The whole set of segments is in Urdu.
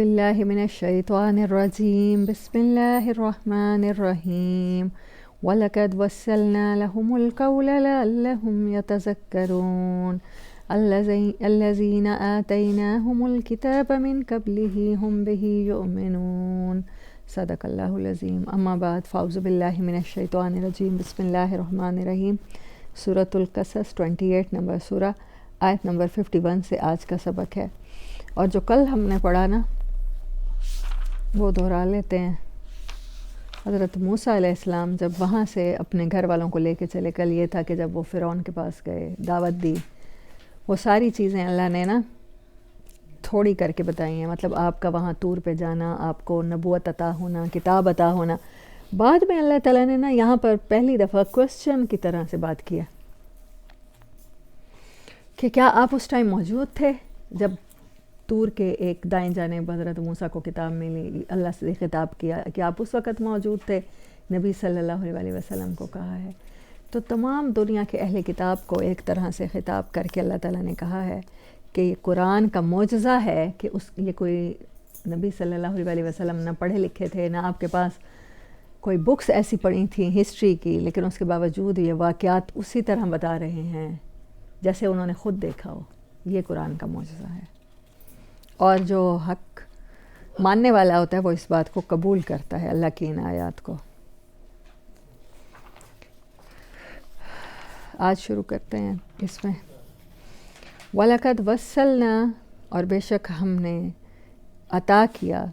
باللہ من الشیطان الرجیم بسم اللہ الرحمن الرحیم وَلَقَدْ وَسَّلْنَا لَهُمُ الْقَوْلَ لَعَلَّهُمْ يَتَذَكَّرُونَ الَّذِينَ آتَيْنَاهُمُ الْكِتَابَ مِنْ قَبْلِهِ هُمْ بِهِ يُؤْمِنُونَ صدق اللہ العظیم. اما بعد فاعوذ باللہ من الشیطان الرجیم بسم اللہ الرحمن الرحیم. سورۃ القصص 28 نمبر سورہ، آیت نمبر 51 سے آج کا سبق ہے. اور جو کل ہم نے پڑھا نا وہ دہرا لیتے ہیں. حضرت موسیٰ علیہ السلام جب وہاں سے اپنے گھر والوں کو لے کے چلے، کل یہ تھا کہ جب وہ فرعون کے پاس گئے، دعوت دی، وہ ساری چیزیں اللہ نے نا تھوڑی کر کے بتائی ہیں. مطلب آپ کا وہاں طور پہ جانا، آپ کو نبوت عطا ہونا، کتاب عطا ہونا. بعد میں اللہ تعالیٰ نے نا یہاں پر پہلی دفعہ کوسچن کی طرح سے بات کیا کہ کیا آپ اس ٹائم موجود تھے جب طور کے ایک دائیں جانب حضرت موسیٰ کو کتاب ملی؟ اللہ سے خطاب کیا کہ آپ اس وقت موجود تھے. نبی صلی اللہ علیہ وسلم کو کہا ہے. تو تمام دنیا کے اہل کتاب کو ایک طرح سے خطاب کر کے اللہ تعالیٰ نے کہا ہے کہ یہ قرآن کا معجزہ ہے کہ یہ کوئی نبی صلی اللہ علیہ وسلم نہ پڑھے لکھے تھے، نہ آپ کے پاس کوئی بکس ایسی پڑھی تھیں ہسٹری کی، لیکن اس کے باوجود یہ واقعات اسی طرح بتا رہے ہیں جیسے انہوں نے خود دیکھا ہو. یہ قرآن کا معجزہ ہے. اور جو حق ماننے والا ہوتا ہے وہ اس بات کو قبول کرتا ہے، اللہ کی ان آیات کو. آج شروع کرتے ہیں اس میں. وَلَقَدْ وَصَّلْنَا، اور بے شک ہم نے عطا کیا،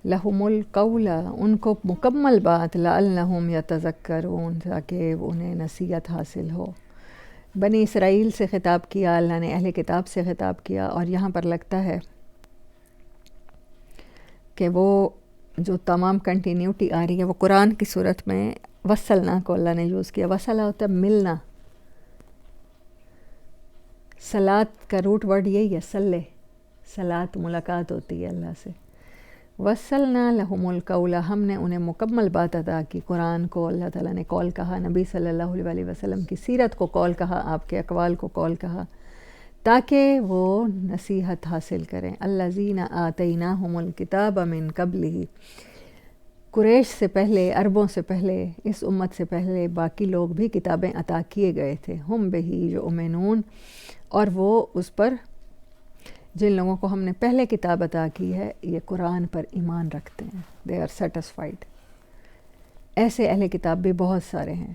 لَهُمُ الْقَوْلَ، ان کو مکمل بات، لَعَلَّهُمْ يَتَذَكَّرُونَ، تاکہ انہیں نصیحت حاصل ہو. بنی اسرائیل سے خطاب کیا اللہ نے، اہل کتاب سے خطاب کیا. اور یہاں پر لگتا ہے کہ وہ جو تمام کنٹینیوٹی آ رہی ہے وہ قرآن کی صورت میں وصلنا کو اللہ نے یوز کیا. وصلہ ہوتا ہے ملنا. صلات کا روٹ ورڈ یہی ہے، صلے، صلات ملاقات ہوتی ہے اللہ سے. وصلنا لہم القول، ہم نے انہیں مکمل بات ادا کی. قرآن کو اللہ تعالیٰ نے قول کہا، نبی صلی اللہ علیہ وسلم کی سیرت کو قول کہا، آپ کے اقوال کو قول کہا، تاکہ وہ نصیحت حاصل کریں. الذین آتیناہم الکتاب من قبلہ، قریش سے پہلے، عربوں سے پہلے، اس امت سے پہلے باقی لوگ بھی کتابیں عطا کیے گئے تھے. ہم بہ یؤمنون، اور وہ اس پر، جن لوگوں کو ہم نے پہلے کتاب عطا کی ہے، یہ قرآن پر ایمان رکھتے ہیں. They are satisfied. ایسے اہل کتاب بھی بہت سارے ہیں.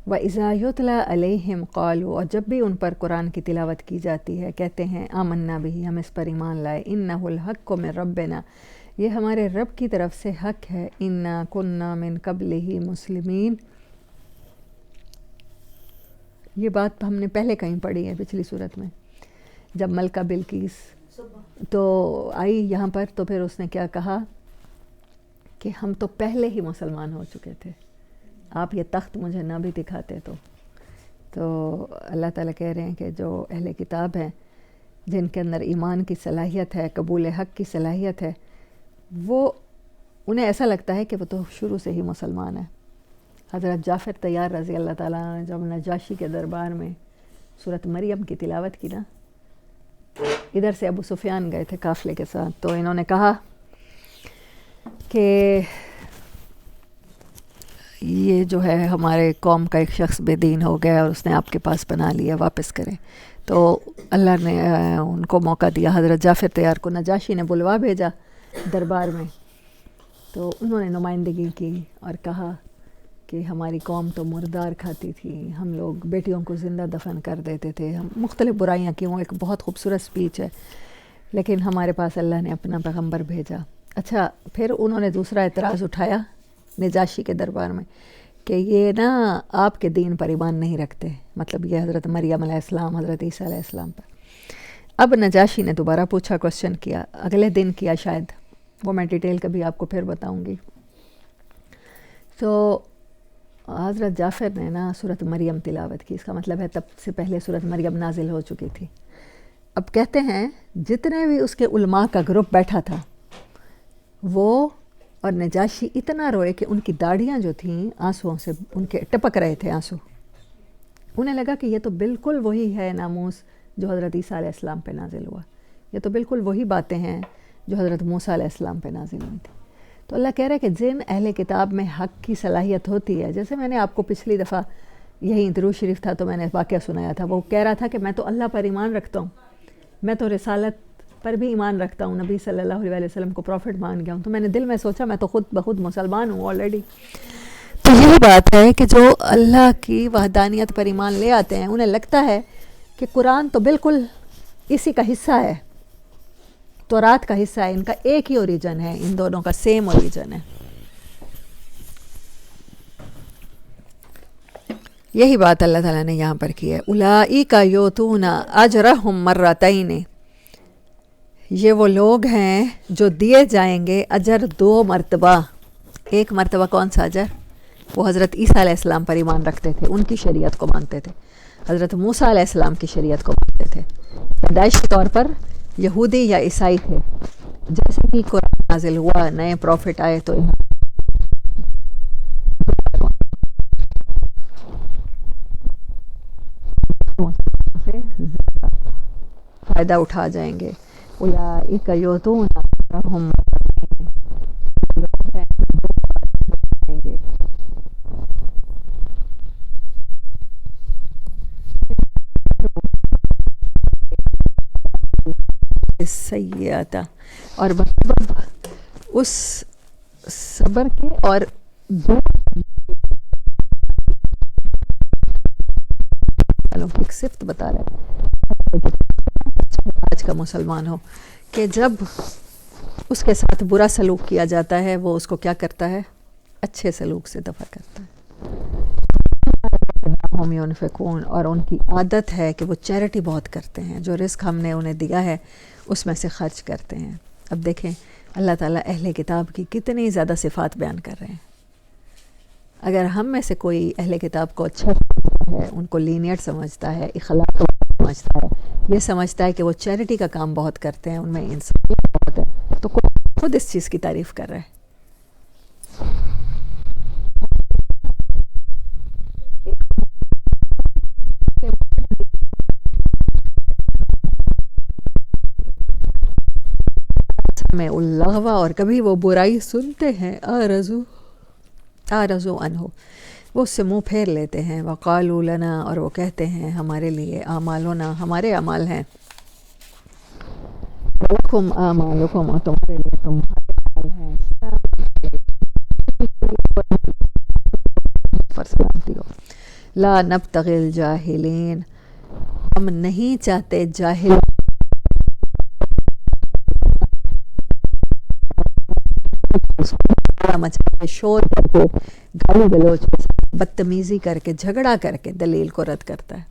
وَإِذَا يُتْلَى عَلَيْهِمْ قَالُوا، اور جب بھی ان پر قرآن کی تلاوت کی جاتی ہے کہتے ہیں آمنا بہ، ہم اس پر ایمان لائے. إِنَّهُ الْحَقُّ مِن رَبِّنَا، یہ ہمارے رب کی طرف سے حق ہے. إِنَّا كُنَّا مِن قَبْلِهِ مُسْلِمِينَ، یہ بات ہم نے پہلے کہیں پڑھی ہے پچھلی صورت میں، جب ملکہ بلقیس تو آئی یہاں پر، تو پھر اس نے کیا کہا کہ ہم تو پہلے ہی مسلمان ہو چکے تھے، آپ یہ تخت مجھے نہ بھی دکھاتے تو اللہ تعالیٰ کہہ رہے ہیں کہ جو اہل کتاب ہیں، جن کے اندر ایمان کی صلاحیت ہے، قبول حق کی صلاحیت ہے، وہ انہیں ایسا لگتا ہے کہ وہ تو شروع سے ہی مسلمان ہے. حضرت جعفر طیار رضی اللہ تعالیٰ عنہ جب نجاشی کے دربار میں سورۃ مریم کی تلاوت کی نا، ادھر سے ابو سفیان گئے تھے قافلے کے ساتھ، تو انہوں نے کہا کہ یہ جو ہے ہمارے قوم کا ایک شخص بے دین ہو گیا اور اس نے آپ کے پاس پناہ لیا، واپس کریں. تو اللہ نے ان کو موقع دیا، حضرت جعفر طیار کو نجاشی نے بلوا بھیجا دربار میں. تو انہوں نے نمائندگی کی اور کہا کہ ہماری قوم تو مردار کھاتی تھی، ہم لوگ بیٹیوں کو زندہ دفن کر دیتے تھے، ہم مختلف برائیاں کی. وہ ایک بہت خوبصورت سپیچ ہے، لیکن ہمارے پاس اللہ نے اپنا پیغمبر بھیجا. اچھا، پھر انہوں نے دوسرا اعتراض اٹھایا نجاشی کے دربار میں کہ یہ نا آپ کے دین پر ایمان نہیں رکھتے، مطلب یہ حضرت مریم علیہ السلام، حضرت عیسیٰ علیہ السلام پر. اب نجاشی نے دوبارہ پوچھا، کوسچن کیا، اگلے دن کیا شاید، وہ میں ڈیٹیل کبھی آپ کو پھر بتاؤں گی. تو حضرت جعفر نے نا سورۃ مریم تلاوت کی. اس کا مطلب ہے تب سے پہلے سورۃ مریم نازل ہو چکی تھی. اب کہتے ہیں جتنے بھی اس کے علماء کا گروپ بیٹھا تھا، وہ اور نجاشی اتنا روئے کہ ان کی داڑھیاں جو تھیں آنسوؤں سے ان کے ٹپک رہے تھے آنسو. انہیں لگا کہ یہ تو بالکل وہی ہے ناموس جو حضرت عیسیٰ علیہ السلام پہ نازل ہوا، یہ تو بالکل وہی باتیں ہیں جو حضرت موسیٰ علیہ السلام پہ نازل ہوئی تھی. تو اللہ کہہ رہا ہے کہ جن اہل کتاب میں حق کی صلاحیت ہوتی ہے، جیسے میں نے آپ کو پچھلی دفعہ یہی درود شریف تھا تو میں نے واقعہ سنایا تھا، وہ کہہ رہا تھا کہ میں تو اللہ پر ایمان رکھتا ہوں، میں تو رسالت پر بھی ایمان رکھتا ہوں، نبی صلی اللہ علیہ وسلم کو پروفٹ مان گیا ہوں. تو میں نے دل میں سوچا میں تو خود بخود مسلمان ہوں آلریڈی. تو یہی بات ہے کہ جو اللہ کی وحدانیت پر ایمان لے آتے ہیں انہیں لگتا ہے کہ قرآن تو بالکل اسی کا حصہ ہے، تورات کا حصہ ہے، ان کا ایک ہی اوریجن ہے، ان دونوں کا سیم اوریجن ہے. یہی بات اللہ تعالیٰ نے یہاں پر کی ہے. اولئک یؤتون اجرہم مرتین، یہ وہ لوگ ہیں جو دیے جائیں گے اجر 2 مرتبہ. ایک مرتبہ کون سا اجر؟ وہ حضرت عیسیٰ علیہ السلام پر ایمان رکھتے تھے، ان کی شریعت کو مانتے تھے، حضرت موسیٰ علیہ السلام کی شریعت کو مانتے تھے، پیدائشی طور پر یہودی یا عیسائی تھے. جیسے ہی قرآن نازل ہوا، نئے پروفٹ آئے تو سے فائدہ اٹھا جائیں گے. اولئک یؤتون اجرہم مرتین، لوگ ہیں جو 2 بار دیں گے. سیئات، اور بسبب اس صبر کے اور ایک صفت بتا رہا ہے آج کا مسلمان ہو کہ جب اس کے ساتھ برا سلوک کیا جاتا ہے وہ اس کو کیا کرتا ہے؟ اچھے سلوک سے دفع کرتا ہے. ہم ينفقون، اور ان کی عادت ہے کہ وہ چیریٹی بہت کرتے ہیں، جو رزق ہم نے انہیں دیا ہے اس میں سے خرچ کرتے ہیں. اب دیکھیں اللہ تعالیٰ اہل کتاب کی کتنی زیادہ صفات بیان کر رہے ہیں. اگر ہم میں سے کوئی اہل کتاب کو اچھا سمجھتا ہے، ان کو لینیٹ سمجھتا ہے، اخلاق سمجھتا ہے، یہ سمجھتا ہے کہ وہ چیریٹی کا کام بہت کرتے ہیں، ان میں انسانیت بہت ہے، تو خود اس چیز کی تعریف کر رہا ہے. میں اللغو، اور کبھی وہ برائی سنتے ہیں، آرزو عنہ، وہ اس سے منہ پھیر لیتے ہیں. وقالوا لنا، اور وہ کہتے ہیں ہمارے لیے، اعمالنا، ہمارے اعمال ہیں، ولکم اعمالکم، اور تمہارے لیے تمہارے اعمال ہیں. پر سلامتی ہو. لا نبتغی الجاہلین، ہم نہیں چاہتے جاہل مچا کے، شور کر کے، گالی گلوچ کے، بدتمیزی کر کے، جھگڑا کر کے دلیل کو رد کرتا ہے.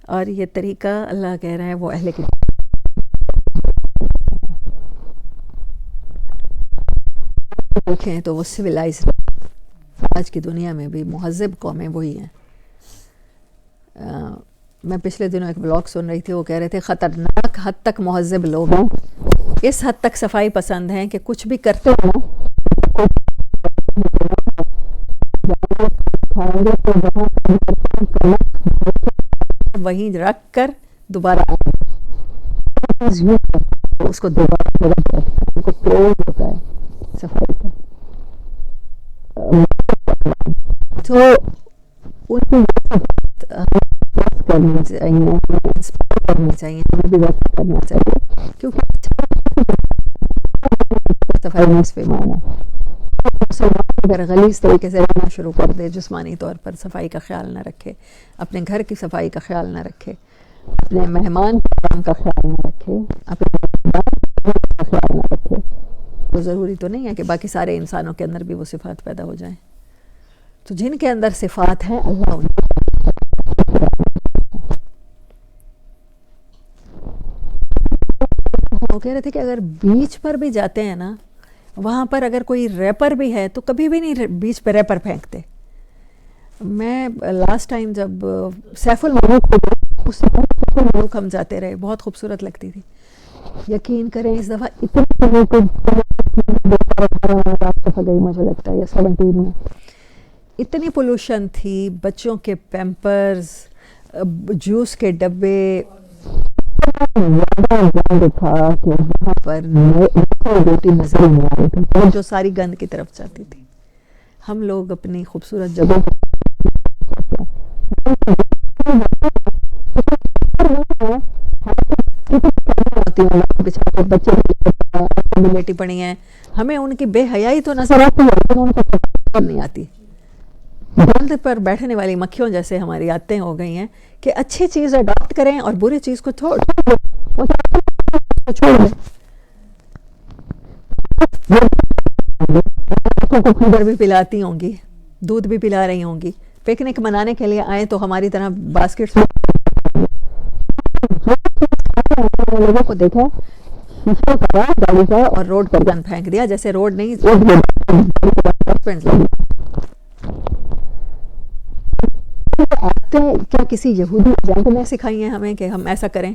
اور یہ طریقہ اللہ کہہ رہا ہے وہ اہل کی دیکھیں تو وہ سویلائزڈ، آج کی دنیا میں بھی مہذب قومیں وہی ہیں. میں پچھلے دنوں ایک بلاگ سن رہی تھی، وہ کہہ رہے تھے خطرناک حد تک مہذب لوگ ہیں، اس حد تک صفائی پسند ہیں کہ کچھ بھی کرتے ہیں وہیں رکھ کر دوبارہ اس کو دوبارہ ہوتا ہے صفائی کا. تو ان کی کرنی چاہیے، کرنی چاہیے، ہمیں بھی ویسا کرنا چاہیے، کیونکہ صفائی نصف ایمان ہے. مسلمان اگر غلیظ طریقے سے رہنا شروع کر دے، جسمانی طور پر صفائی کا خیال نہ رکھے، اپنے گھر کی صفائی کا خیال نہ رکھے، اپنے مہمان کا خیال نہ رکھے، اپنے کا خیال نہ رکھے، تو ضروری تو نہیں ہے کہ باقی سارے انسانوں کے اندر بھی وہ صفات پیدا ہو جائیں. تو جن کے اندر صفات ہیں اللہ ان وہ کہہ رہے تھے کہ اگر بیچ پر بھی جاتے ہیں نا، وہاں پر اگر کوئی ریپر بھی ہے تو کبھی بھی نہیں بیچ پہ ریپر پھینکتے. میں لاسٹ ٹائم جب سیف الملوک ہم جاتے رہے، بہت خوبصورت لگتی تھی. یقین کریں اس دفعہ اتنے گئی مجھے لگتا ہے یا 17 میں، اتنی پولوشن تھی، بچوں کے پیمپرز، جوس کے ڈبے، گند تھا کہ وہاں پر بیٹی نظر نہیں آ رہی تھی جو ساری گند کی طرف جاتی تھی. ہم لوگ اپنی خوبصورت جگہوں بچے بیٹی پڑی ہیں, ہمیں ان کی بے حیائی تو نظر آتی ہے, ان کو نہیں آتی. گند پر بیٹھنے والی مکھیوں جیسے ہماری عادتیں ہو گئی ہیں کہ اچھی چیز اڈاپٹ کریں اور بری چیز کو چھوڑ دیں. بچوں کو فیڈر بھی پلاتی ہوں گی, دودھ بھی پلا رہی ہوں گی, پکنک منانے کے لیے آئیں تو ہماری طرح باسکٹ لوگوں کو دیکھا گاڑی کا اور روڈ پر گند پھینک دیا جیسے روڈ نہیں کیا کسی یہودی ایجنٹ نے سکھائی ہیں ہمیں کہ ہم ایسا کریں؟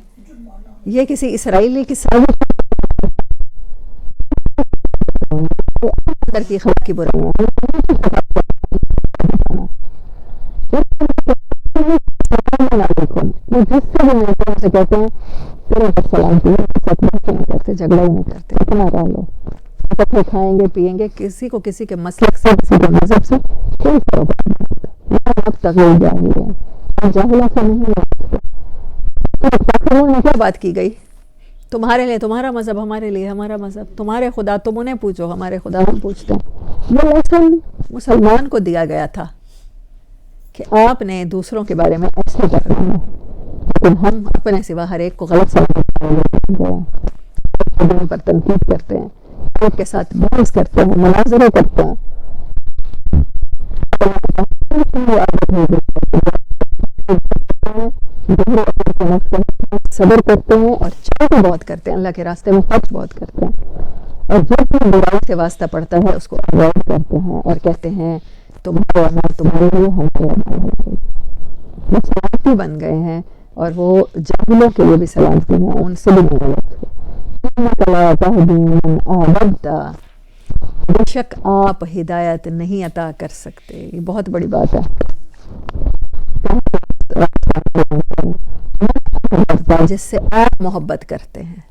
یہ کسی اسرائیلی کی اندر کی خلق کی برائی سے کہتے ہیں سلام کرتے, جھگڑا ہی نہیں کرتے, اتنا رہ لو, اکٹھے کھائیں گے پیئیں گے, کسی کو کسی کے مسلک سے کسی کے مذہب سے کوئی فرق نہیں. تغیر جاہل ہے اور جاہلہ سے نہیں ہے. کیا بات کی گئی, تمہارے لیے تمہارا مذہب, ہمارے لیے ہمارا مذہب, تمہارے خدا تم انہیں پوچھو, ہمارے خدا ہم پوچھتے ہیں. یہ لیسن مسلمان کو دیا گیا تھا کہ آپ نے دوسروں کے بارے میں ایسے کرنا ہے, لیکن ہم اپنے سوا ہر ایک کو غلط سمجھتے ہیں, پر تنقید کرتے ہیں, ایک کے ساتھ بحث کرتے ہیں, مناظرے کرتے ہیں. صبر کرتے ہیں اور چاہتے بہت کرتے ہیں, اللہ کے راستے میں خرچ بہت کرتے ہیں, اور جب بھی برائی سے واسطہ پڑتا ہے اس کو اوائڈ کرتے ہیں اور کہتے ہیں تمہارے عمل تمہارے لیے, ہمارے عمل ہمارے لیے. وہ سلامتی بن گئے ہیں اور وہ جاہلوں کے لیے بھی سلامتی ہے, ان سے بھی نہیں غلط. بے شک آپ ہدایت نہیں عطا کر سکتے, یہ بہت بڑی بات ہے. جس سے آپ محبت کرتے ہیں.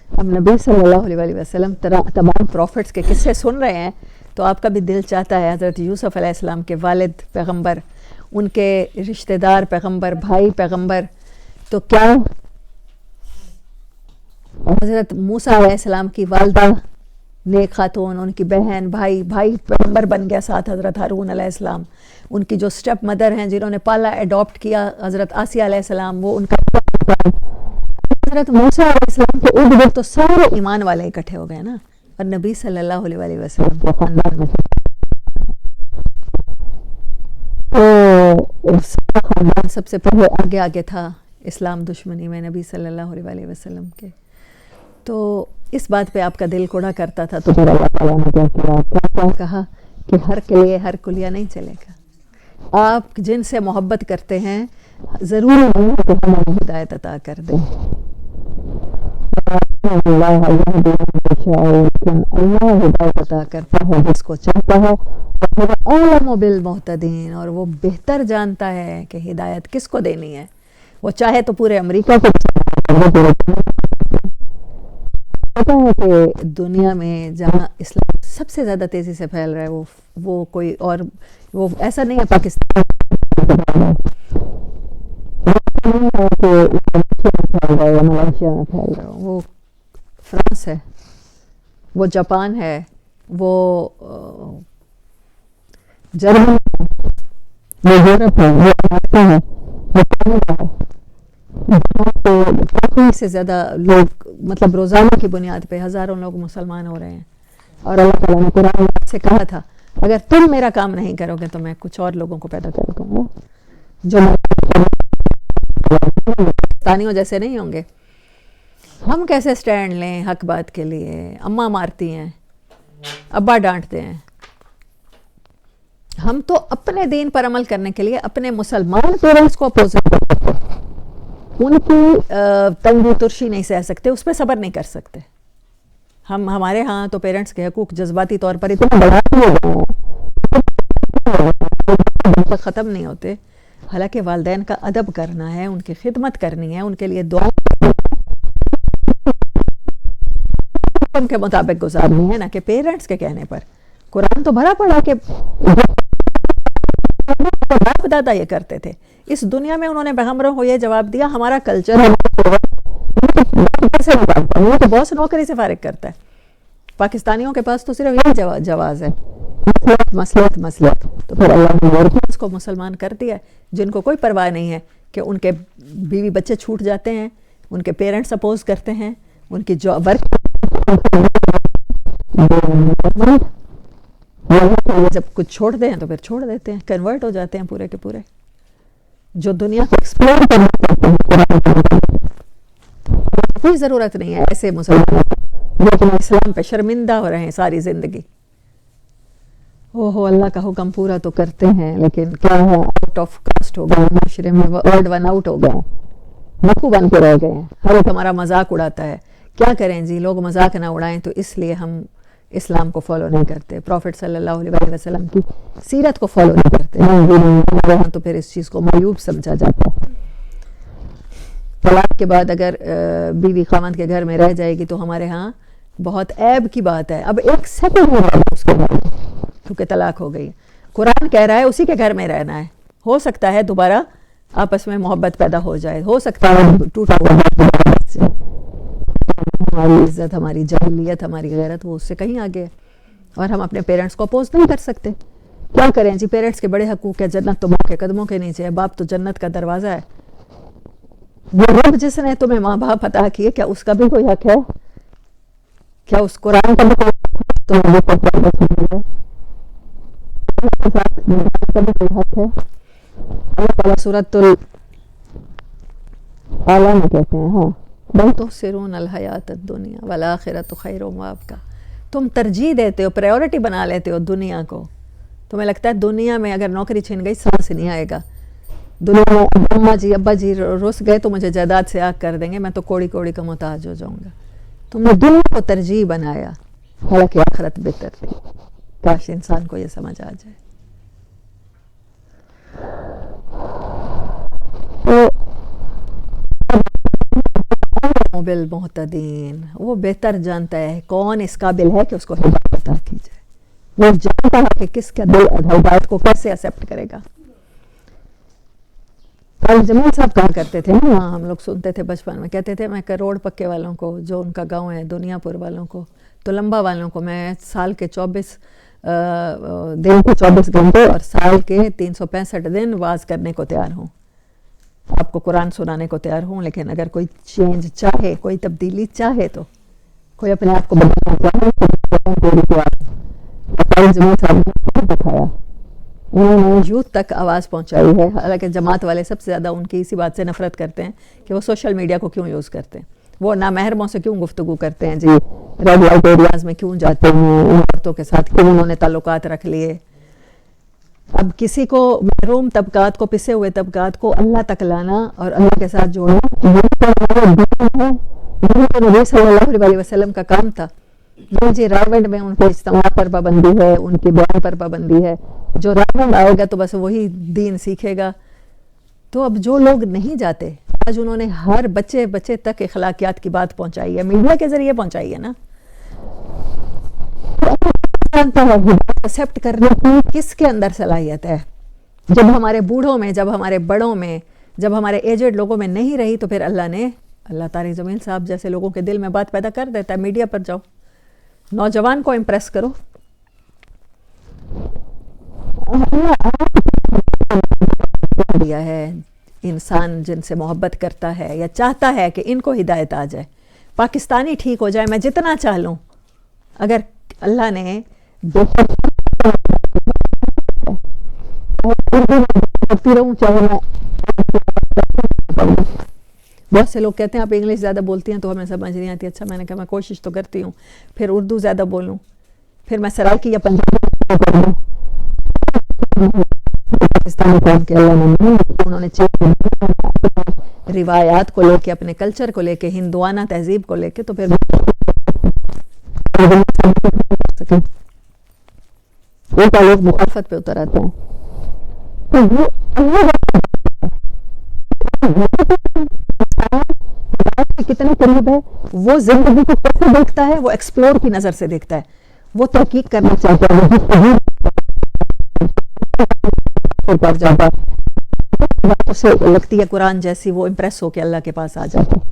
اب نبی صلی اللہ علیہ وسلم تمام پروفٹس کے قصے سن رہے ہیں تو آپ کا بھی دل چاہتا ہے حضرت یوسف علیہ السلام کے والد پیغمبر, ان کے رشتہ دار پیغمبر, بھائی پیغمبر, تو کیا حضرت موسیٰ علیہ السلام کی والدہ نیک خاتون, ان کی بہن, بھائی پیغمبر بن گیا, ساتھ حضرت ہارون علیہ السلام, ان کی جو سٹیپ مدر ہیں جنہوں نے پالا ایڈاپٹ کیا حضرت آسیہ علیہ السلام, وہ ان کا حضرت موسیٰ علیہ السلام کے ارد گرد تو سارے ایمان والے اکٹھے ہو گئے نا, اور نبی صلی اللہ علیہ وسلم کے خاندان میں خاندان سب سے پہلے آگے تھا اسلام دشمنی میں نبی صلی اللہ علیہ وسلم کے. تو اس بات پہ آپ کا دل کوڑا کرتا تھا تو پھر اللہ تعالیٰ نے کیا کہا کہ ہر کے لیے ہر کلیہ نہیں چلے گا. آپ جن سے محبت کرتے ہیں ضروری نہیں ہے کہ ہم انہیں ہدایت عطا کر دیں. اللہ ہدایت عطا کرتا ہے جس کو چاہتا ہے, اور اعلم بالمہتدین, اور وہ بہتر جانتا ہے کہ ہدایت کس کو دینی ہے. وہ چاہے تو پورے امریکہ کو پتا ہے کہ دنیا میں جہاں اسلام سب سے زیادہ تیزی سے پھیل رہا ہے وہ کوئی اور وہ ایسا نہیں ہے پاکستان ملائیشیا میں پھیل رہا ہے, وہ فرانس ہے, وہ جاپان ہے, وہ جرمنی ہے, وہ یورپ ہے, وہ امریکہ ہے, وہ کینیڈا ہے. کافی سے زیادہ لوگ مطلب روزانہ کی بنیاد پہ ہزاروں لوگ مسلمان ہو رہے ہیں, اور اللہ تعالیٰ نے قرآن سے کہا تھا اگر تم میرا کام نہیں کرو گے تو میں کچھ اور لوگوں کو پیدا کر دوں گا جو پاکستانیوں جیسے نہیں ہوں گے. ہم کیسے سٹینڈ لیں حق بات کے لیے؟ اماں مارتی ہیں, ابا ڈانٹتے ہیں. ہم تو اپنے دین پر عمل کرنے کے لیے اپنے مسلمان پیرنٹس کو اپوزٹ کرتے ہیں, ان کی تنگی ترشی نہیں سہ سکتے, اس پہ صبر نہیں کر سکتے. ہمارے ہاں تو پیرنٹس کے حقوق جذباتی طور پر اتنا بڑھا دیے گئے ہیں ختم نہیں ہوتے. حالانکہ والدین کا ادب کرنا ہے, ان کی خدمت کرنی ہے, ان کے لیے دعا حکم کے مطابق گزارنی ہے، نہ کہ پیرنٹس کے کہنے پر. قرآن تو بھرا پڑا کہ باپ دادا یہ کرتے تھے. اس دنیا میں انہوں نے پیغمبروں کو یہ جواب دیا ہمارا کلچر وہ تو بہت نوکری سے فارغ کرتا ہے. پاکستانیوں کے پاس تو صرف یہی جواز ہے مسلط. تو پھر اللہ نے اس کو مسلمان کر دیا جن کو کوئی پرواہ نہیں ہے کہ ان کے بیوی بچے چھوٹ جاتے ہیں، ان کے پیرنٹس اپوز کرتے ہیں، ان کی جاب ورک جب کچھ چھوڑتے ہیں تو پھر چھوڑ دیتے ہیں، کنورٹ ہو جاتے ہیں پورے کے پورے. جو دنیا کو ایکسپلور کرنا چاہتے ہیں کوئی ضرورت نہیں ہے ایسے مسلمان جو اسلام پہ شرمندہ ہو رہے ہیں ساری زندگی. اللہ کا حکم پورا تو کرتے ہیں لیکن کیا ہے آؤٹ آف کاسٹ ہو گئے معاشرے میں، ورڈ ون آؤٹ ہو گئے، مکو بن کے رہ گئے ہیں. ہر ایک ہمارا مذاق اڑاتا ہے. کیا کریں جی، لوگ مذاق نہ اڑائیں تو اس لیے ہم اسلام کو فالو نہیں کرتے، پروفٹ صلی اللہ علیہ وسلم کی سیرت کو فالو نہیں کرتے. ہمارے ہاں تو پھر اس چیز کو معیوب سمجھا جاتا ہے. طلاق کے بعد اگر بیوی خاوند کے گھر میں رہ جائے گی تو ہمارے ہاں بہت عیب کی بات ہے. اب ایک سیکنڈ ہو رہا ہے اس کے بعد کیونکہ طلاق ہو گئی. قرآن کہہ رہا ہے اسی کے گھر میں رہنا ہے. ہو سکتا ہے دوبارہ آپس میں محبت پیدا ہو جائے، ہو سکتا ہے ٹوٹا ہوا ہماری عزت، ہماری جاہلیت، ہماری غیرت وہ اس سے کہیں آگے ہے اور ہم اپنے پیرنٹس کو اپوز نہیں کر سکتے. کیا کریں جی، پیرنٹس کے بڑے حقوق ہے. جنت تو باپ کے قدموں کے نیچے ہے. باپ تو جنت کا دروازہ ہے. وہ رب جس نے تمہیں ماں باپ عطا کیے کیا اس کا بھی کوئی حق ہے؟ کیا اس قرآن کا بھی کوئی حق ہے؟ اللہ تعالیٰ سورۃ اعلیٰ میں کہتے ہیں ہاں بل تؤثرون الحیات الدنیا والآخرۃ خیر وابقیٰ. تم ترجیح دیتے ہو، پرائیورٹی بنا لیتے ہو دنیا کو. تمہیں لگتا ہے دنیا میں اگر نوکری چھن گئی سانس نہیں آئے گا. دنیا میں اماں جی ابا جی رس گئے تو مجھے جائیداد سے آگ کر دیں گے، میں تو کوڑی کوڑی کا محتاج ہو جاؤں گا. تم نے دنیا کو ترجیح بنایا، حالانکہ آخرت بہتر تھی. کاش انسان کو یہ سمجھ آ جائے. بالمہتدین، وہ بہتر جانتا ہے کون اس قابل ہے کہ اس کو ہدایت عطا کی جائے. وہ جانتا ہے کہ کس کا دل ہدایت کو کیسے ایکسپٹ کرے گا. جمیل صاحب کہا کرتے تھے نا، ہم لوگ سنتے تھے بچپن میں، کہتے تھے میں کروڑ پکے والوں کو جو ان کا گاؤں ہے دنیا پور والوں کو تو لمبا والوں کو میں سال کے 24 دن کے 24 گھنٹے اور سال کے 365 دن واز کرنے کو تیار ہوں. آپ کو قرآن سنانے کو تیار ہوں، لیکن اگر کوئی چینج چاہے، کوئی تبدیلی چاہے تو کوئی اپنے آپ کو بدلنا چاہے جمیل صاحب نے دکھایا. انہوں نے یوتھ تک آواز پہنچائی ہے. حالانکہ جماعت والے سب سے زیادہ ان کی اسی بات سے نفرت کرتے ہیں کہ وہ سوشل میڈیا کو کیوں یوز کرتے ہیں، وہ نامحرموں سے کیوں گفتگو کرتے ہیں، جی ریڈ لائٹ ایریاز میں کیوں جاتے ہیں، ان عورتوں کے ساتھ کیوں انہوں نے تعلقات رکھ لیے. اب کسی کو محروم طبقات کو، پسے ہوئے طبقات کو اللہ تک لانا اور اللہ کے ساتھ جوڑنا نبی صلی اللہ علیہ وسلم کا کام تھا. جی راونڈ میں ان کے اجتماع پر پابندی ہے، ان کے بیان پر پابندی ہے. جو راونڈ آئے گا تو بس وہی دین سیکھے گا. تو اب جو لوگ نہیں جاتے، آج انہوں نے ہر بچے تک اخلاقیات کی بات پہنچائی ہے، میڈیا کے ذریعے پہنچائی ہے نا. ایکسیپٹ کرنے کی کس کے اندر صلاحیت ہے؟ جب ہمارے بوڑھوں میں، جب ہمارے بڑوں میں، جب ہمارے ایجڈ لوگوں میں نہیں رہی تو پھر اللہ طارق جمیل صاحب جیسے لوگوں کے دل میں بات پیدا کر دیتا ہے. میڈیا پر جاؤ، نوجوان کو امپریس کرو. دیا ہے انسان جن سے محبت کرتا ہے یا چاہتا ہے کہ ان کو ہدایت آ جائے، پاکستانی ٹھیک ہو جائے. میں جتنا چاہ لوں، اگر اللہ نے بہت سے لوگ کہتے ہیں آپ انگلش زیادہ بولتی ہیں تو ہمیں سمجھ نہیں آتی. اچھا، میں نے کہا میں کوشش تو کرتی ہوں، پھر اردو زیادہ بولوں، پھر میں سرائکی یا پنجابی پاکستانی قوم کے اللہ نے انہوں نے روایات کو لے کے، اپنے کلچر کو لے کے، ہندوانہ تہذیب کو لے کے، تو پھر لوگ مخالفت پہ اتر آتے ہیں. کتنے قریب ہے، وہ زندگی کو کیسے دیکھتا ہے، وہ ایکسپلور کی نظر سے دیکھتا ہے، وہ تحقیق کرنا چاہتا ہے، پر جاتا ہے، اسے لگتی ہے قرآن جیسی، وہ امپریس ہو کے اللہ کے پاس آ جاتا ہے،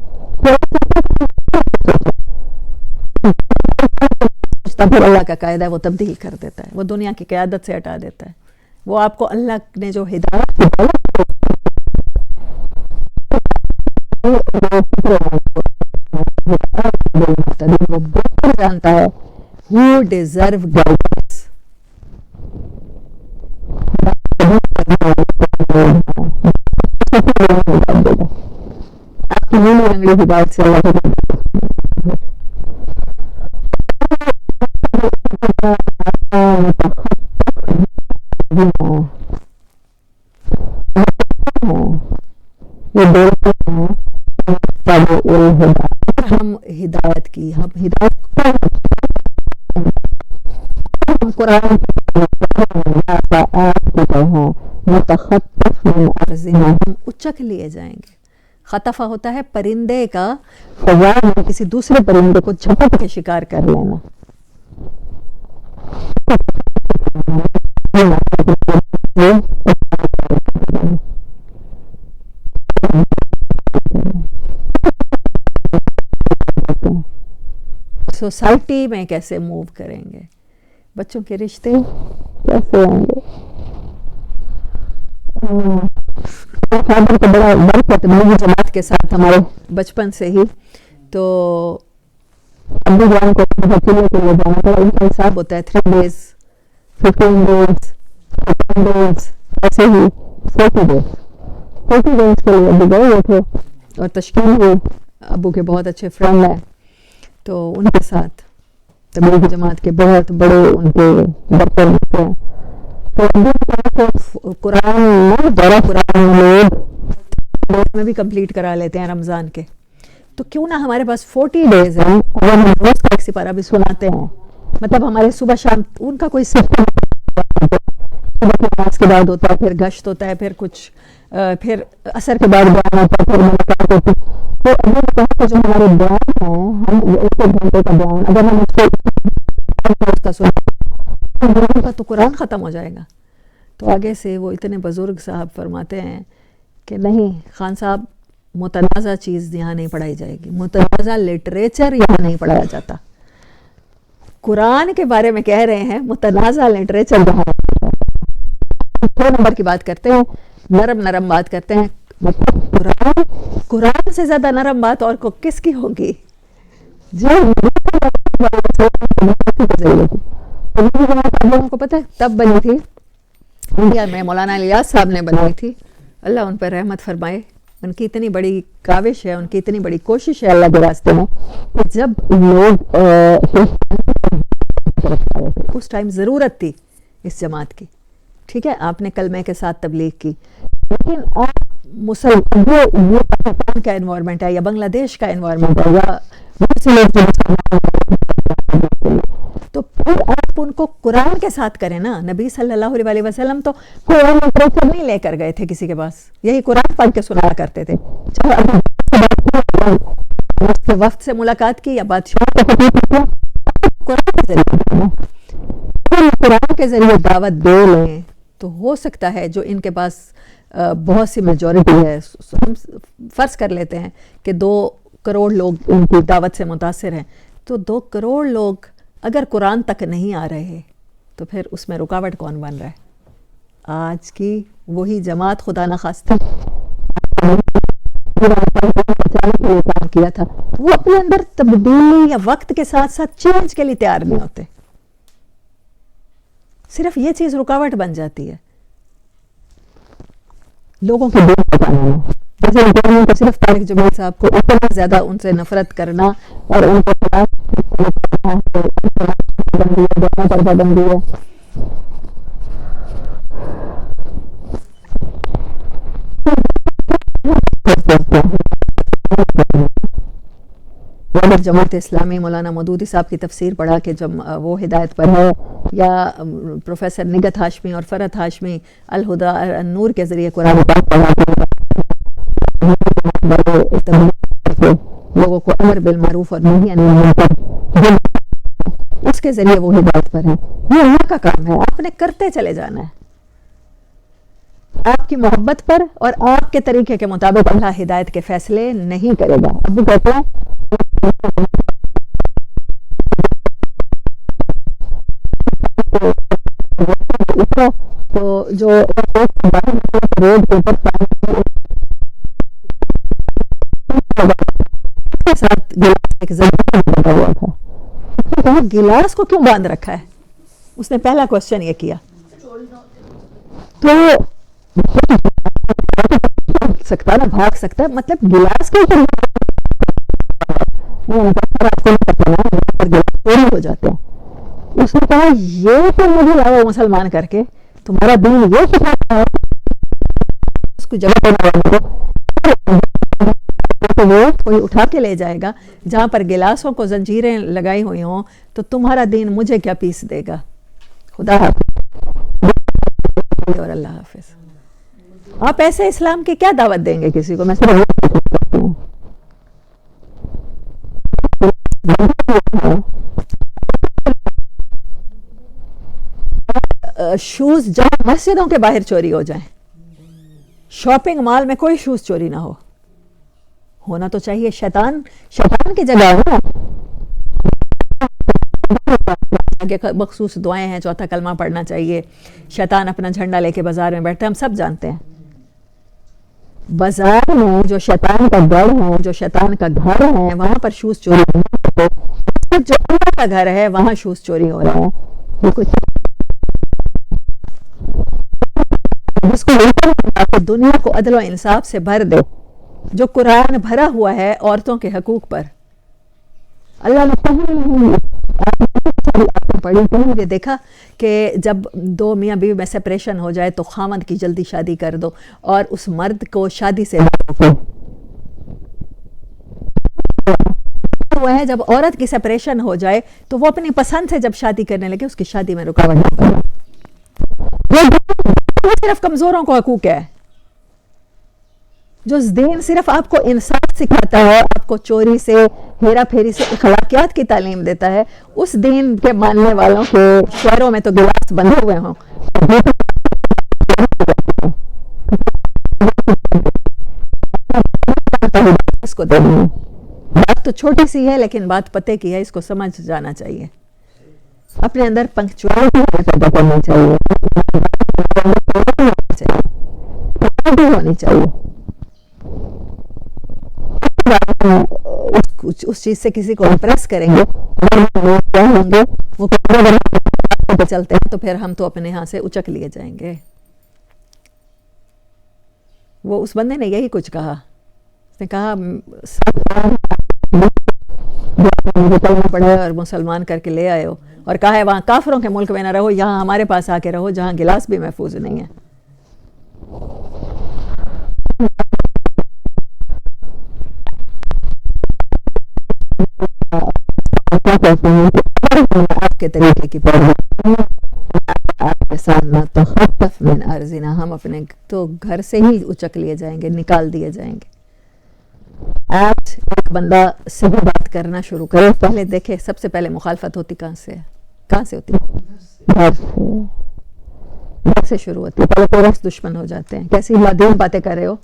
پھر اللہ کا قاعدہ ہے وہ تبدیل کر دیتا ہے، وہ دنیا کی قیادت سے ہٹا دیتا ہے، وہ آپ کو اللہ نے جو ہدایت وہ بہتر جانتا ہے who deserve guidance. آپ کی نیلی انگلی ہدایت سے اللہ ہم ہدایت کی، ہم ہدایت قرآن ہم اچک لیے جائیں گے. خطفہ ہوتا ہے پرندے کا فضا میں کسی دوسرے پرندے کو جھپٹ کے شکار کر لینا. سوسائٹی میں کیسے موو کریں گے، بچوں کے رشتے کیسے ہوں گے. فادر کو بڑا ورک ہے تبلیغی جماعت کے ساتھ ہمارے بچپن سے ہی، تو ابو جان کو وکیلوں کے لیے جانا پڑا. ان کا حساب ہوتا ہے 3 days 15 days 15 days ایسے ہی 40 days کے لیے ابو گئے ہوئے تھے، اور تشکیل ہوئی. ابو کے بہت اچھے فرینڈ ہیں، تو ان کے ساتھ تبلیغی جماعت کے بہت بڑے ان کے ڈاکٹر ہیں. تو قرآن دورہ قرآن لوگ میں بھی کمپلیٹ کرا لیتے ہیں رمضان کے، تو کیوں نہ ہمارے پاس 40 days ہیں اور ہم روز کا ایک سپارہ بھی سناتے ہیں. مطلب ہمارے صبح شام ان کا کوئی سسٹم نماز کے بعد ہوتا ہے، پھر گشت ہوتا ہے، پھر کچھ پھر عصر کے بعد بیان ہوتا ہے، پھر ملاقات ہوتی ہے. تو اگر کہتے جو ہمارے بیان ہیں، ہم 1 گھنٹے کا بیان اگر ہم اس کا سنیں تو قرآن ختم ہو جائے گا. تو آگے سے وہ اتنے بزرگ صاحب فرماتے ہیں کہ نہیں خان صاحب، متنازع چیز یہاں نہیں پڑھائی جائے گی، متنازع لٹریچر یہاں نہیں پڑھایا جاتا. قرآن کے بارے میں کہہ رہے ہیں متنازع لٹریچر یہاں 2 نمبر کی بات کرتے ہیں، نرم بات کرتے ہیں. مطلب قرآن سے زیادہ نرم بات اور کو کس کی ہوگی؟ جو لوگوں کو پتہ ہے تب بنی تھی انڈیا میں، مولانا الیاس صاحب نے بنائی تھی، اللہ ان پر رحمت فرمائے. ان کی اتنی بڑی کاوش ہے، ان کی اتنی بڑی کوشش ہے اللہ کے راستے میں، کہ جب لوگ اس ٹائم ضرورت تھی اس جماعت کی، ٹھیک ہے، آپ نے کلمے کے ساتھ تبلیغ کی، لیکن آپ یہ پاکستان کا انوائرمنٹ ہے یا بنگلہ دیش کا انوائرمنٹ ہے یا تو پھر آپ ان کو قرآن کے ساتھ کریں نا. نبی صلی اللہ علیہ وسلم تو قرآن لٹریچر نہیں لے کر گئے تھے کسی کے پاس، یہی قرآن پڑھ کے سنایا کرتے تھے. وقت سے ملاقات کی یا بادشاہ قرآن کے ذریعے دعوت دے لیں تو ہو سکتا ہے جو ان کے پاس بہت سی میجورٹی ہے، ہم فرض کر لیتے ہیں کہ 2 کروڑ لوگ ان کی دعوت سے متاثر ہیں، تو 2 کروڑ لوگ اگر قرآن تک نہیں آ رہے تو پھر اس میں رکاوٹ کون بن رہا ہے؟ آج کی وہی جماعت خدا نخواستہ کام کیا تھا، وہ اپنے اندر تبدیلی یا وقت کے ساتھ ساتھ چینج کے لیے تیار نہیں ہوتے، صرف یہ چیز رکاوٹ بن جاتی ہے. لوگوں کے دل بتانا، جیسے صرف طارق جمیل صاحب کو اتنا زیادہ ان سے نفرت کرنا اور ان کے خلاف بندی ہے. اگر جماعت اسلامی مولانا مودودی صاحب کی تفسیر پڑھا کہ جب وہ ہدایت پر ہے، یا پروفیسر نگت ہاشمی اور فرحت ہاشمی الہدا النور کے ذریعے قرآن پاک پڑھا لوگوں کو امر بالمعروف اور نہی عن المنکر، اس کے ذریعے وہ ہدایت پر ہیں. یہ اللہ کا کام ہے، آپ نے کرتے چلے جانا ہے. آپ کی محبت پر اور آپ کے طریقے کے مطابق اللہ ہدایت کے فیصلے نہیں کرے گا. ابو کہتے ہیں تو جو روڈ کے اوپر ساتھ ایک لگا ہوا تھا، کہا گلاس کو کیوں باندھ رکھا ہے؟ اس نے پہلا کوشچن یہ کیا. تو سکتا نا، بھاگ سکتا ہے، مطلب گلاس کے اوپر چوری ہو جاتے ہیں. اس نے کہا یہ تو مجھے لاؤ مسلمان کر کے، تمہارا دین یہ سکھاتا ہے اس کو جگہ تو وہ کوئی اٹھا کے لے جائے گا. جہاں پر گلاسوں کو زنجیریں لگائی ہوئی ہوں تو تمہارا دین مجھے کیا پیس دے گا. خدا حافظ اور اللہ حافظ. آپ ایسے اسلام کی کیا دعوت دیں گے کسی کو؟ میں شوز جہاں مسجدوں کے باہر چوری ہو جائیں، شاپنگ مال میں کوئی شوز چوری نہ ہو. ہونا تو چاہیے، شیطان کی جگہ ہو. آگے مخصوص دعائیں ہیں، چوتھا کلمہ پڑھنا چاہیے. شیطان اپنا جھنڈا لے کے بازار میں بیٹھتا ہے، ہم سب جانتے ہیں. بازار میں جو شیطان کا گڑھ ہے، جو شیطان کا گھر ہے، وہاں پر شوز چوری نہیں ہوتے. جو اللہ کا گھر ہے وہاں شوز چوری ہو رہے ہیں. یہ کچھ جس کو دنیا کو عدل و انصاف سے بھر دے، جو قرآن بھرا ہوا ہے عورتوں کے حقوق پر. اللہ نے پڑھی کہیں دیکھا کہ جب دو میاں بیوی میں سپریشن ہو جائے تو خامند کی جلدی شادی کر دو اور اس مرد کو شادی سے ہوا ہے. جب عورت کی سپریشن ہو جائے تو وہ اپنی پسند سے جب شادی کرنے لگے اس کی شادی میں رکاوٹ ہے. صرف کمزوروں کو حقوق ہے. جو دین صرف آپ کو انصاف سکھاتا ہے، آپ کو چوری سے، ہیرا پھیری سے اخلاقیات کی تعلیم دیتا ہے، اس دین کے ماننے والوں کے شہروں میں تو گلاس بندھے ہوئے ہوں. اس کو بات تو چھوٹی سی ہے لیکن بات پتے کی ہے، اس کو سمجھ جانا چاہیے. اپنے اندر پنکچوالٹی پیدا کرنی چاہیے، ہونی چاہیے. اس چیز سے کسی کو امپریس کریں گے ہوں گے وہ چلتے ہیں تو پھر ہم تو اپنے ہاں سے اچک لیے جائیں گے. وہ اس بندے نے یہی کچھ کہا. اس نے کہا پڑھا اور مسلمان کر کے لے آئے ہو اور کہا ہے وہاں کافروں کے ملک میں نہ رہو، یہاں ہمارے پاس آ کے رہو جہاں گلاس بھی محفوظ نہیں ہے. آپ کے طریقے کی آپ کے ساتھ نہ تخطف من ارضنا، ہم اپنے تو گھر سے ہی اچک لیے جائیں گے، نکال دیے جائیں گے. آج ایک بندہ صحیح بات کرنا شروع کرے، پہلے دیکھے سب سے پہلے مخالفت ہوتی کہاں سے ہوتی؟ گھر سے شروع ہوتی ہے. پہلے پورس دشمن ہو جاتے ہیں. کیسی لادین باتیں کر رہے ہو،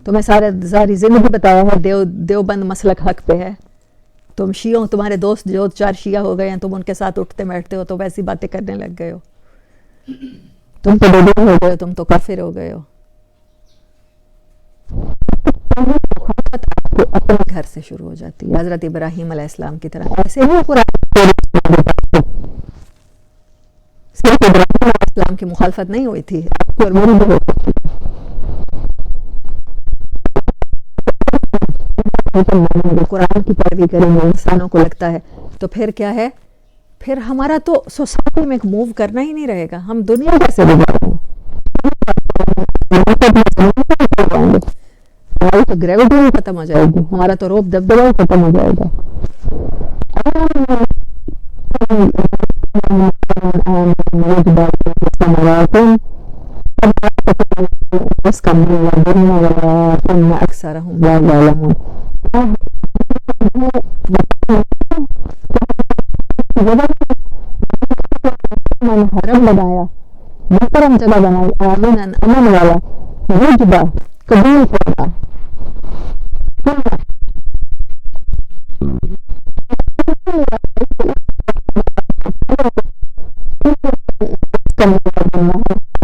تمہیں ساری زندگی بتایا ہے دیوبند مسلک حق پہ ہے. تم شیعوں، تمہارے دوست جو 4 شیعہ ہو گئے ہیں، تم ان کے ساتھ اٹھتے بیٹھتے ہو تو ویسی باتیں کرنے لگ گئے ہو. تم تو بدع ہو گئے ہو، تم تو کافر ہو گئے ہو. اپنے گھر سے شروع ہو جاتی ہے، حضرت ابراہیم علیہ السلام کی طرح. ایسے ہی قرآن صرف ابراہیم علیہ السلام کی مخالفت نہیں ہوئی تھی، آپ کو قرآن کی پیروی کریں گے انسانوں کو لگتا ہے تو پھر کیا ہے؟ پھر ہمارا تو سوسائٹی میں موو کرنا ہی نہیں رہے گا. ہم دنیا کیسے ہماری تو گریوٹی بھی ختم ہو جائے گی، ہمارا تو روب دبدبا بھی ختم ہو جائے گا. حرم بنایا، محترم جگہ بنائی، آمن امن والا، رجبہ قبول کرنا،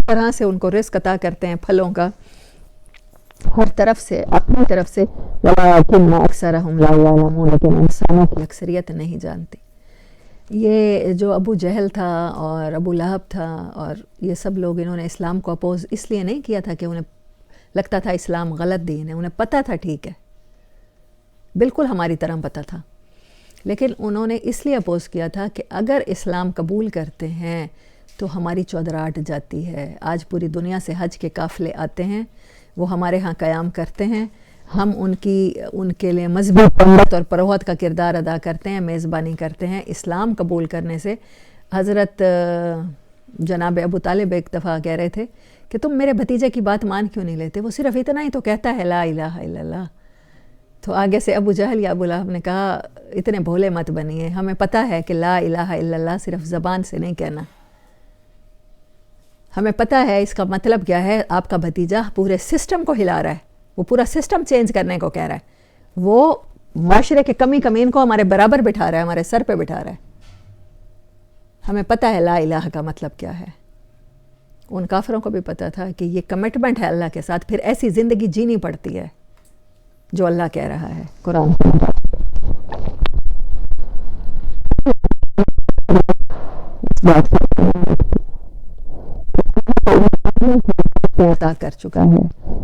طرح سے ان کو رزق عطا کرتے ہیں پھلوں کا ہر طرف سے، اپنی طرف سے، وَلَٰكِنَّ أَكْثَرَهُمْ لَا يَعْلَمُونَ، لیکن انسانوں کی اکثریت نہیں جانتی۔ یہ جو ابو جہل تھا اور ابو لہب تھا اور یہ سب لوگ، انہوں نے اسلام کو اپوز اس لیے نہیں کیا تھا کہ انہیں لگتا تھا اسلام غلط دین ہے، انہیں پتہ تھا ٹھیک ہے، بالکل ہماری طرح پتہ تھا، لیکن انہوں نے اس لیے اپوز کیا تھا کہ اگر اسلام قبول کرتے ہیں تو ہماری چودراہٹ جاتی ہے۔ آج پوری دنیا سے حج کے قافلے آتے ہیں، وہ ہمارے ہاں قیام کرتے ہیں، ہم ان کے لیے مذہبی پنڈت اور پروہت کا کردار ادا کرتے ہیں، میزبانی کرتے ہیں۔ اسلام قبول کرنے سے حضرت جناب ابو طالب ایک دفعہ کہہ رہے تھے کہ تم میرے بھتیجے کی بات مان کیوں نہیں لیتے، وہ صرف اتنا ہی تو کہتا ہے لا الہ الا اللہ۔ تو آگے سے ابو جہل یا ابو لہب نے کہا اتنے بھولے مت بنیے، ہمیں پتہ ہے کہ لا الہ الا اللہ صرف زبان سے نہیں کہنا، ہمیں پتہ ہے اس کا مطلب کیا ہے۔ آپ کا بھتیجا پورے سسٹم کو ہلا رہا ہے، وہ پورا سسٹم چینج کرنے کو کہہ رہا ہے، وہ معاشرے کے کمی کمین کو ہمارے برابر بٹھا رہا ہے، ہمارے سر پہ بٹھا رہا ہے، ہمیں پتہ ہے لا الہ کا مطلب کیا ہے۔ ان کافروں کو بھی پتہ تھا کہ یہ کمٹمنٹ ہے اللہ کے ساتھ، پھر ایسی زندگی جینی پڑتی ہے جو اللہ کہہ رہا ہے قرآن عطا کر چکا ہے۔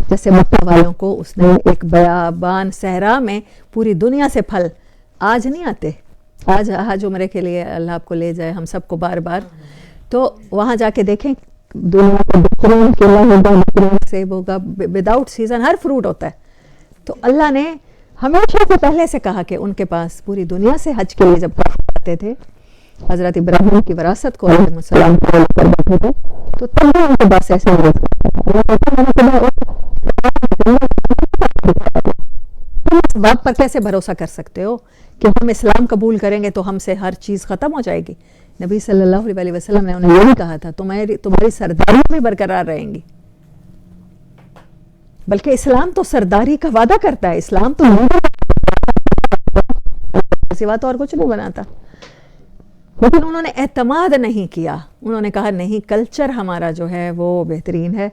جیسے مکہ والوں کو اس نے ایک بیابان صحرا میں پوری دنیا سے پھل، آج نہیں آتے، آج حج عمرے کے لیے اللہ آپ کو لے جائے ہم سب کو بار بار، تو وہاں جا کے دیکھیں دنیا کا بہترین کیلا ہوگا، بہترین سیب ہوگا، وداؤٹ سیزن ہر فروٹ ہوتا ہے۔ تو اللہ نے ہمیشہ سے پہلے سے کہا کہ ان کے پاس پوری دنیا سے حج کے لیے جب آتے تھے، حضرت ابراہیم کی وراثت کو علیہ السلام پر بیٹھے تھے، تو تب بھی ان کے پاس ایسے عزت کرتا تھا۔ اس بات پر کیسے بھروسہ کر سکتے ہو کہ ہم اسلام قبول کریں گے تو ہم سے ہر چیز ختم ہو جائے گی؟ نبی صلی اللہ علیہ وسلم نے انہیں یہی کہا تھا تمہاری سرداری بھی برقرار رہیں گی، بلکہ اسلام تو سرداری کا وعدہ کرتا ہے، اسلام تو سوا تو اور کچھ نہیں بناتا، لیکن انہوں نے اعتماد نہیں کیا، انہوں نے کہا نہیں کلچر ہمارا جو ہے وہ بہترین ہے۔